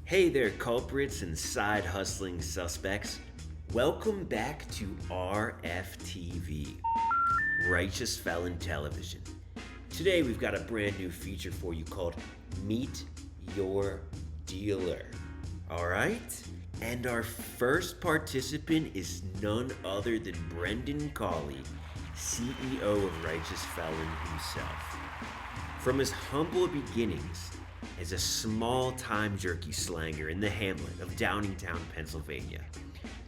Hey there, culprits and side hustling suspects. Welcome back to RFTV, Righteous Felon Television. Today we've got a brand new feature for you called Meet Your Dealer. Alright? And our first participant is none other than Brendan Cawley, CEO of Righteous Felon himself. From his humble beginnings as a small-time jerky slanger in the hamlet of Downingtown, Pennsylvania,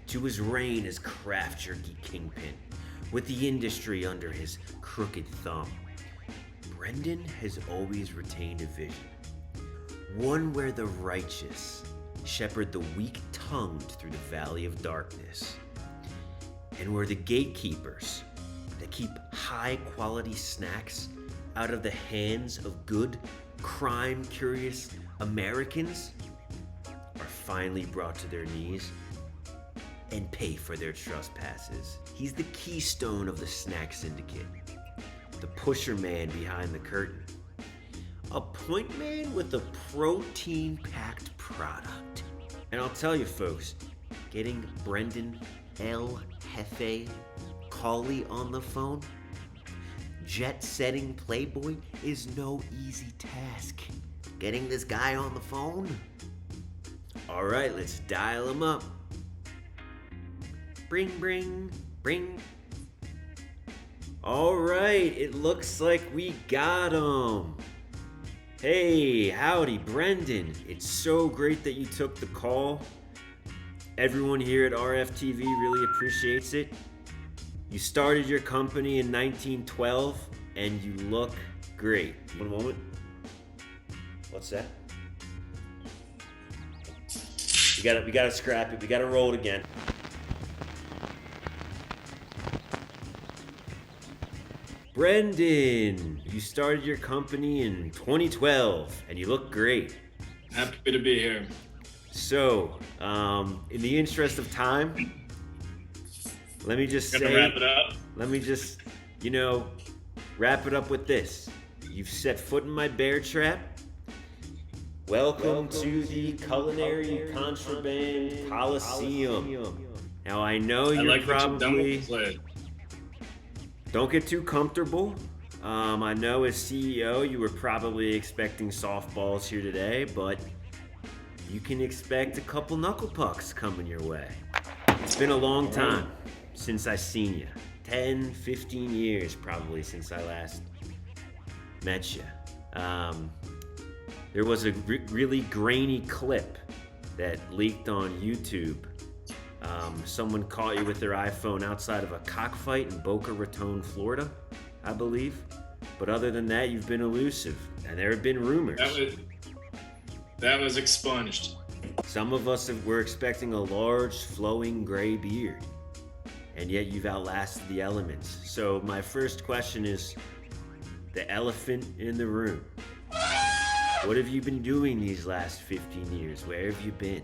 to his reign as craft jerky kingpin with the industry under his crooked thumb, Brendan has always retained a vision, one where the righteous shepherd the weak-tongued through the valley of darkness, and where the gatekeepers that keep high-quality snacks out of the hands of good, crime-curious Americans are finally brought to their knees and pay for their trespasses. He's the keystone of the snack syndicate, the pusher man behind the curtain, a point man with a protein-packed product. And I'll tell you folks, getting Brendan El Jefe Cawley on the phone, jet-setting playboy, is no easy task. Getting this guy on the phone? All right, let's dial him up. Bring. All right, it looks like we got him. Hey, howdy, Brendan. It's so great that you took the call. Everyone here at RFTV really appreciates it. You started your company in 1912, and you look great. One moment. What's that? We gotta scrap it. We gotta roll it again. Brendan, you started your company in 2012, and you look great. Happy to be here. So, in the interest of time, let me just Gonna wrap it up. Let me just, wrap it up with this. You've set foot in my bear trap. Welcome to the Culinary Contraband Coliseum. Now, I know you're probably... Don't get too comfortable. I know as CEO, you were probably expecting softballs here today, but you can expect a couple knuckle pucks coming your way. It's been a long time since I seen you. 10, 15 years probably since I last met you. There was a really grainy clip that leaked on YouTube. Someone caught you with their iPhone outside of a cockfight in Boca Raton, Florida, I believe. But other than that, you've been elusive, and there have been rumors. That was expunged. Some of us were expecting a large, flowing gray beard, and yet you've outlasted the elements. So my first question is, the elephant in the room. What have you been doing these last 15 years? Where have you been?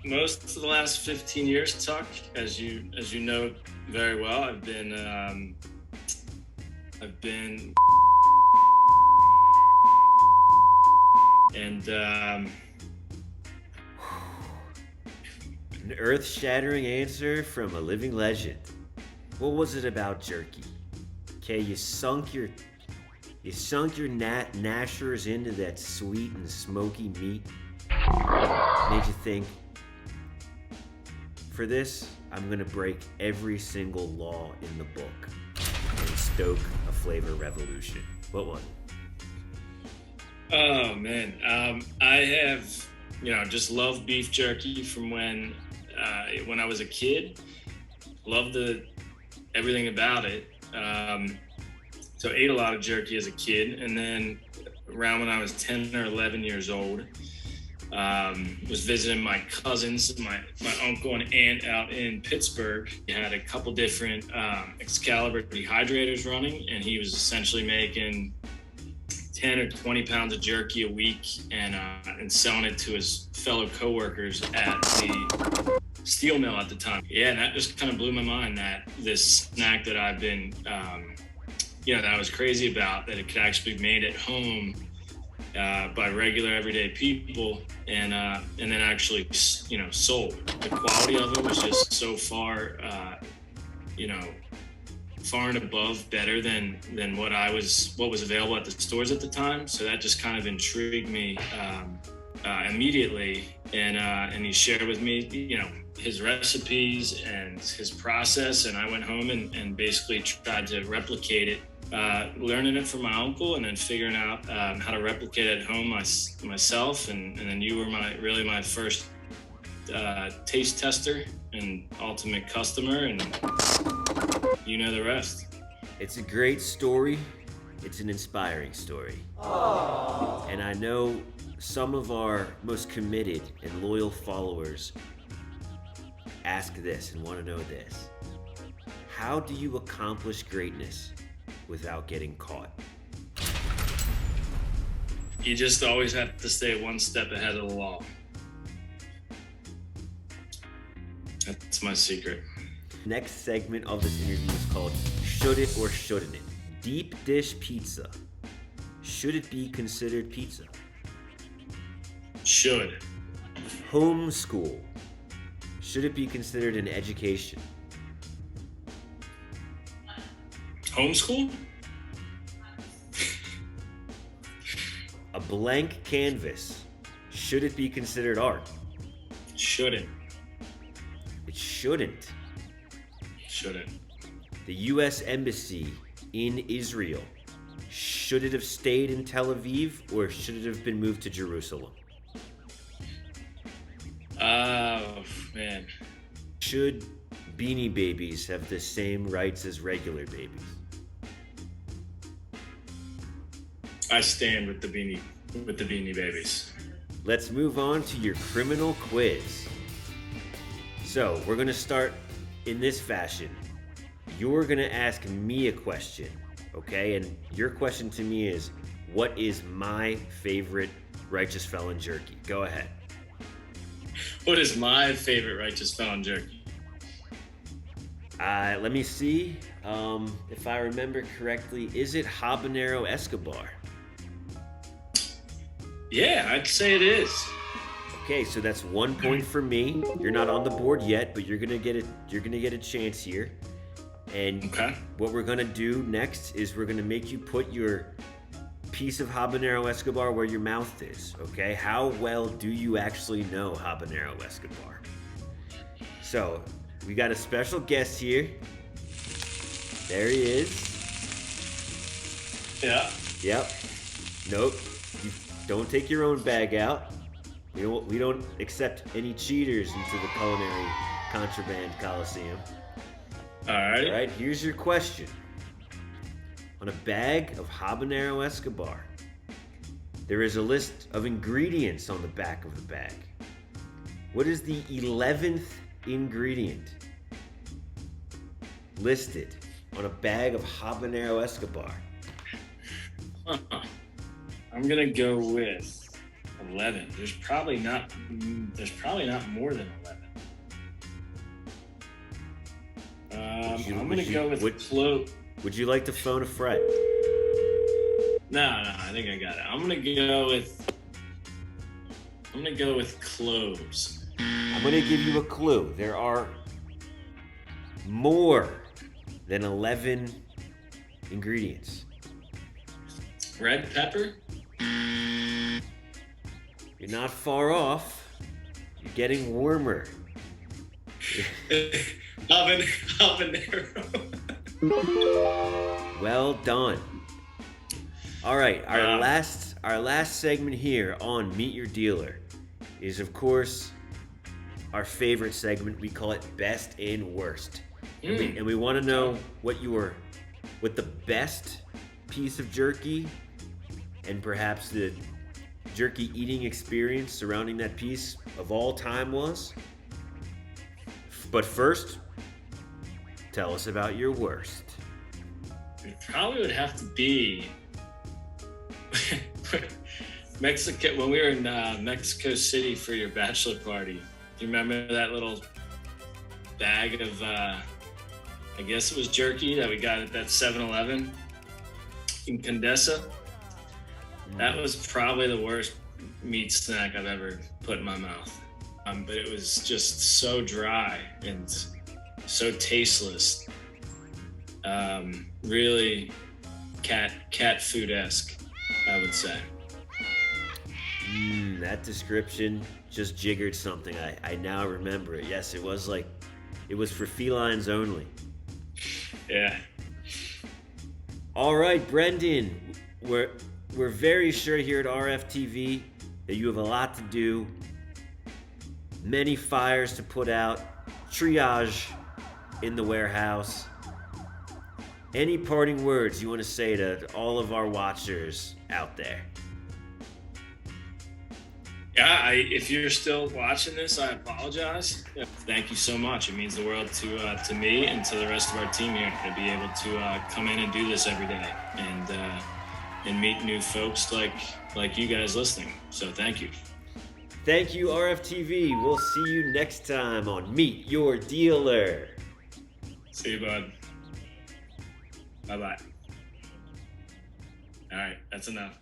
Most of the last 15 years, Tuck, as you know very well, I've been and an earth-shattering answer from a living legend. What was it about jerky? Okay, you sunk your gnashers into that sweet and smoky meat. Made you think, for this, I'm gonna break every single law in the book and stoke a flavor revolution. What was it? Oh man, I have just loved beef jerky from when I was a kid. Loved everything about it. So ate a lot of jerky as a kid, and then around when I was 10 or 11 years old, was visiting my cousins, my uncle and aunt out in Pittsburgh. He had a couple different Excalibur dehydrators running, and he was essentially making 10 or 20 pounds of jerky a week and selling it to his fellow coworkers at the steel mill at the time. Yeah, and that just kind of blew my mind, that this snack that I've been, that I was crazy about, that it could actually be made at home by regular everyday people, and then actually, sold. The quality of it was just so far, far and above better than what was available at the stores at the time. So that just kind of intrigued me immediately, and he shared with me, his recipes and his process, and I went home and basically tried to replicate it. Learning it from my uncle, and then figuring out how to replicate it at home myself, and then you were my first taste tester and ultimate customer, and you know the rest. It's a great story. It's an inspiring story. Aww. And I know some of our most committed and loyal followers ask this and want to know this. How do you accomplish greatness without getting caught? You just always have to stay one step ahead of the law. That's my secret. Next segment of this interview is called Should It or Shouldn't It? Deep dish pizza. Should it be considered pizza? Should. Homeschool. Should it be considered an education? Homeschool? A blank canvas. Should it be considered art? Shouldn't. It shouldn't. Shouldn't. The U.S. Embassy in Israel. Should it have stayed in Tel Aviv, or should it have been moved to Jerusalem? Oh, man. Should Beanie Babies have the same rights as regular babies? I stand with the Beanie Babies. Let's move on to your criminal quiz. So, we're going to start in this fashion. You're going to ask me a question, okay? And your question to me is, what is my favorite Righteous Felon jerky? Go ahead. What is my favorite Righteous Felon jerky? Let me see. If I remember correctly, is it Habanero Escobar? Yeah, I'd say it is. Okay, so that's 1 point for me. You're not on the board yet, but you're gonna get it. You're gonna get a chance here. And okay. What we're gonna do next is we're gonna make you put your piece of Habanero Escobar where your mouth is. Okay? How well do you actually know Habanero Escobar? So we got a special guest here. There he is. Yeah. Yep. Nope. You don't take your own bag out. We don't accept any cheaters into the culinary contraband coliseum. All right. All right, here's your question. On a bag of Habanero Escobar, there is a list of ingredients on the back of the bag. What is the 11th ingredient listed on a bag of Habanero Escobar? I'm gonna go with 11. There's probably not more than 11. I'm gonna go with clove. Would you like to phone a friend? No, I think I got it. I'm gonna go with cloves. I'm gonna give you a clue. There are more than 11 ingredients. Red pepper? You're not far off. You're getting warmer. Habanero. Well done. All right, our last segment here on Meet Your Dealer is, of course, our favorite segment. We call it Best and Worst. And we want to know what the best piece of jerky and perhaps the jerky eating experience surrounding that piece of all time was. But first, tell us about your worst. It probably would have to be Mexico. When we were in Mexico City for your bachelor party, do you remember that little bag of, I guess it was jerky that we got at that 7-Eleven in Condesa? That was probably the worst meat snack I've ever put in my mouth. But it was just so dry and so tasteless. Really cat food-esque, I would say. That description just jiggered something. I now remember it. Yes, it was for felines only. Yeah. All right, Brendan, we're very sure here at RFTV that you have a lot to do, many fires to put out, triage in the warehouse. Any parting words you want to say to all of our watchers out there? Yeah, if you're still watching this, I apologize. Thank you so much. It means the world to me and to the rest of our team here to be able to come in and do this every day and meet new folks like you guys listening. So thank you. Thank you, RFTV. We'll see you next time on Meet Your Dealer. See you, bud. Bye-bye. All right, that's enough.